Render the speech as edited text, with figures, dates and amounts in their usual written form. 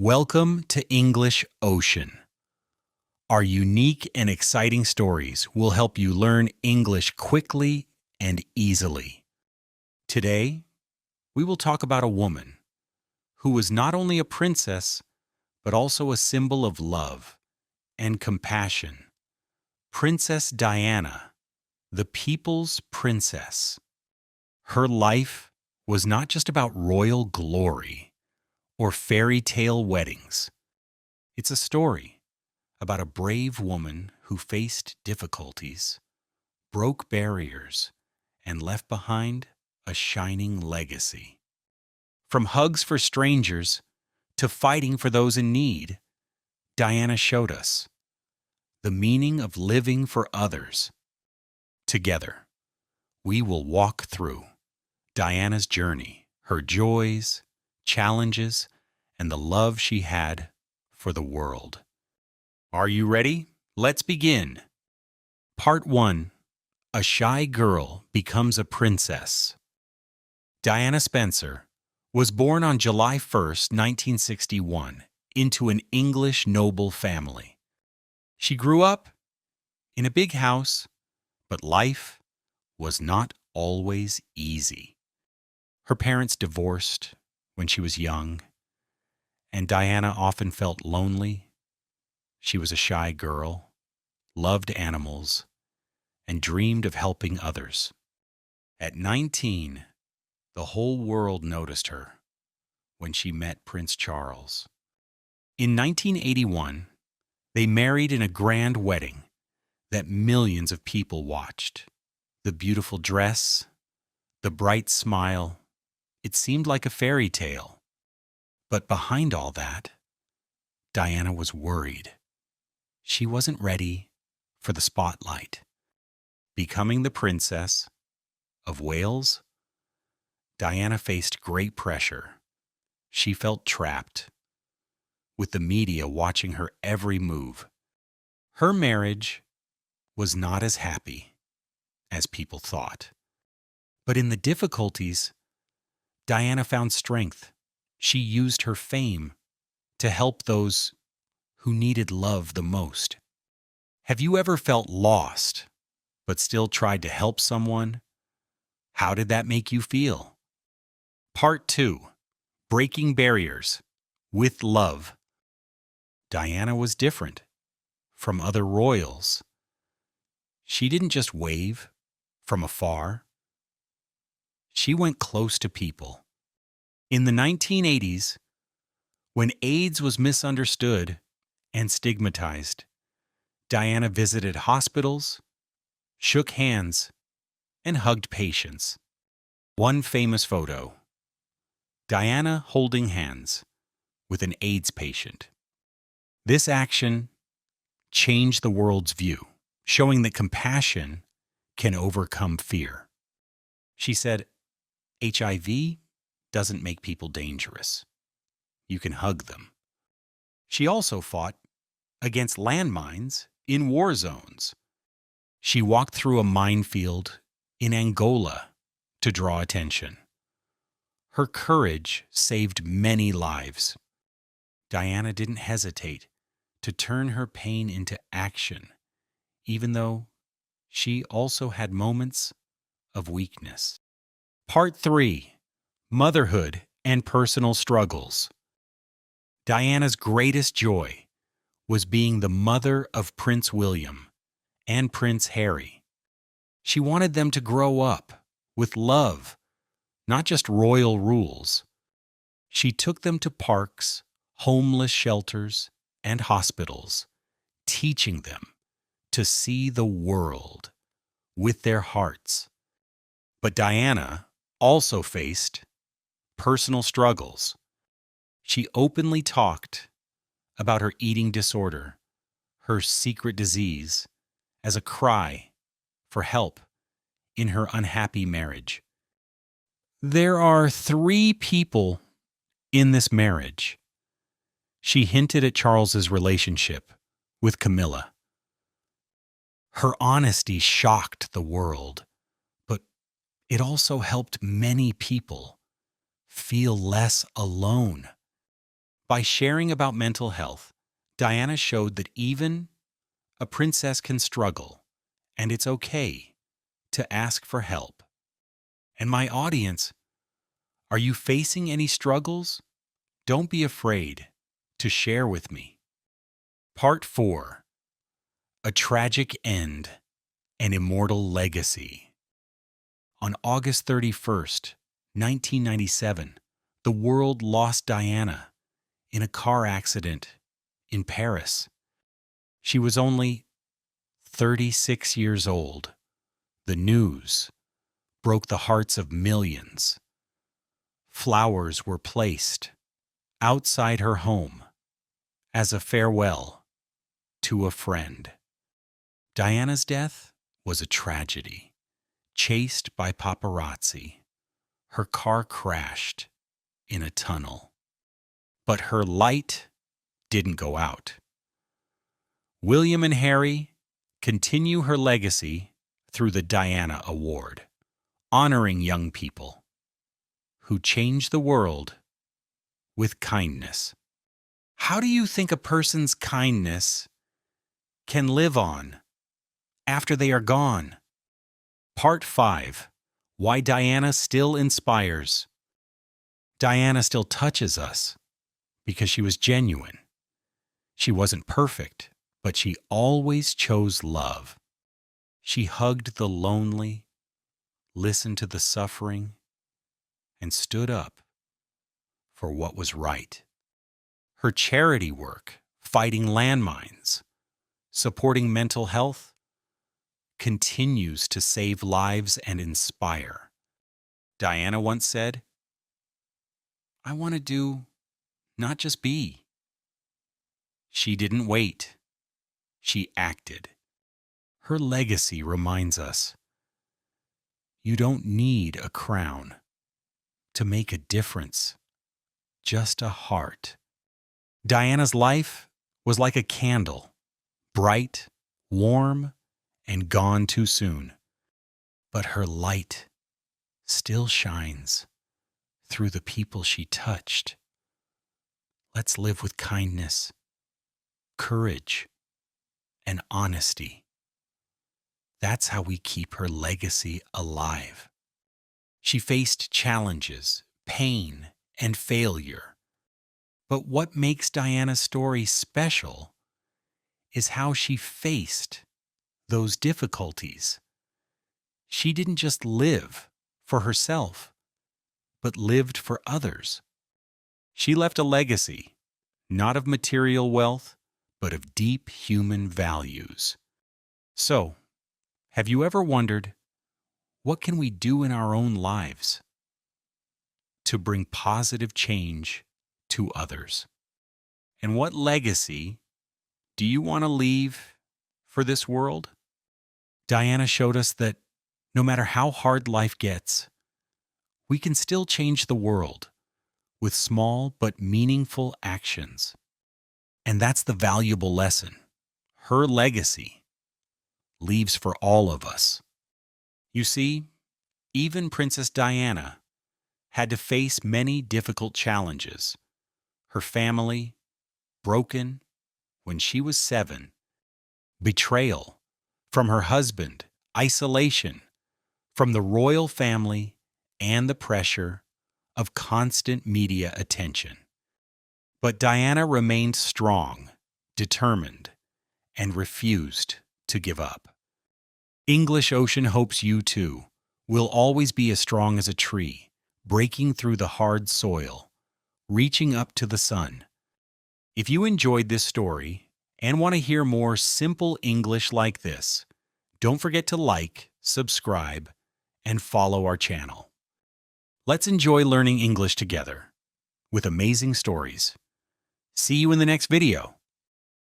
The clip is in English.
Welcome to English Ocean. Our unique and exciting stories will help you learn English quickly and easily. Today, we will talk about a woman who was not only a princess, but also a symbol of love and compassion. Princess Diana, the people's princess. Her life was not just about royal glory or fairy tale weddings. It's a story about a brave woman who faced difficulties, broke barriers, and left behind a shining legacy. From hugs for strangers to fighting for those in need, Diana showed us the meaning of living for others. Together, we will walk through Diana's journey, her joys, challenges, and the love she had for the world. Are you ready? Let's begin. Part 1. A shy girl becomes a princess. Diana Spencer was born on July 1st, 1961, into an English noble family. She grew up in a big house, but life was not always easy. Her parents divorced when she was young, and Diana often felt lonely. She was a shy girl, loved animals, and dreamed of helping others. At 19, the whole world noticed her when she met Prince Charles. In 1981, they married in a grand wedding that millions of people watched. The beautiful dress, the bright smile, it seemed like a fairy tale. But behind all that, Diana was worried. She wasn't ready for the spotlight. Becoming the Princess of Wales, Diana faced great pressure. She felt trapped, with the media watching her every move. Her marriage was not as happy as people thought. But in the difficulties, Diana found strength. She used her fame to help those who needed love the most. Have you ever felt lost, but still tried to help someone? How did that make you feel? Part 2. Breaking Barriers with Love. Diana was different from other royals. She didn't just wave from afar. She went close to people. In the 1980s, when AIDS was misunderstood and stigmatized, Diana visited hospitals, shook hands, and hugged patients. One famous photo, Diana holding hands with an AIDS patient. This action changed the world's view, showing that compassion can overcome fear. She said, HIV doesn't make people dangerous. You can hug them. She also fought against landmines in war zones. She walked through a minefield in Angola to draw attention. Her courage saved many lives. Diana didn't hesitate to turn her pain into action, even though she also had moments of weakness. Part 3. Motherhood and Personal Struggles. Diana's greatest joy was being the mother of Prince William and Prince Harry. She wanted them to grow up with love, not just royal rules. She took them to parks, homeless shelters, and hospitals, teaching them to see the world with their hearts. But Diana also faced personal struggles. She openly talked about her eating disorder, her secret disease, as a cry for help in her unhappy marriage. There are 3 people in this marriage. She hinted at Charles's relationship with Camilla. Her honesty shocked the world, but it also helped many people feel less alone. By sharing about mental health, Diana showed that even a princess can struggle, and it's okay to ask for help. And my audience, are you facing any struggles? Don't be afraid to share with me. Part 4. A Tragic End, an Immortal Legacy. On August 31st, 1997, the world lost Diana in a car accident in Paris. She was only 36 years old. The news broke the hearts of millions. Flowers were placed outside her home as a farewell to a friend. Diana's death was a tragedy. Chased by paparazzi, her car crashed in a tunnel. But her light didn't go out. William and Harry continue her legacy through the Diana Award, honoring young people who change the world with kindness. How do you think a person's kindness can live on after they are gone? Part 5. Why Diana Still Inspires. Diana still touches us because she was genuine. She wasn't perfect, but she always chose love. She hugged the lonely, listened to the suffering, and stood up for what was right. Her charity work, fighting landmines, supporting mental health, continues to save lives and inspire. Diana once said, "I want to do, not just be." She didn't wait. She acted. Her legacy reminds us, you don't need a crown to make a difference, just a heart. Diana's life was like a candle, bright, warm, and gone too soon. But her light still shines through the people she touched. Let's live with kindness, courage, and honesty. That's how we keep her legacy alive. She faced challenges, pain, and failure. But what makes Diana's story special is how she faced those difficulties. She didn't just live for herself, but lived for others. She left a legacy, not of material wealth, but of deep human values. So, have you ever wondered, what can we do in our own lives to bring positive change to others? And what legacy do you want to leave for this world? Diana showed us that no matter how hard life gets, we can still change the world with small but meaningful actions. And that's the valuable lesson her legacy leaves for all of us. You see, even Princess Diana had to face many difficult challenges. Her family, broken when she was 7, betrayal from her husband, isolation from the royal family, and the pressure of constant media attention. But Diana remained strong, determined, and refused to give up. English Ocean hopes you, too, will always be as strong as a tree, breaking through the hard soil, reaching up to the sun. If you enjoyed this story and want to hear more simple English like this, don't forget to like, subscribe, and follow our channel. Let's enjoy learning English together with amazing stories. See you in the next video.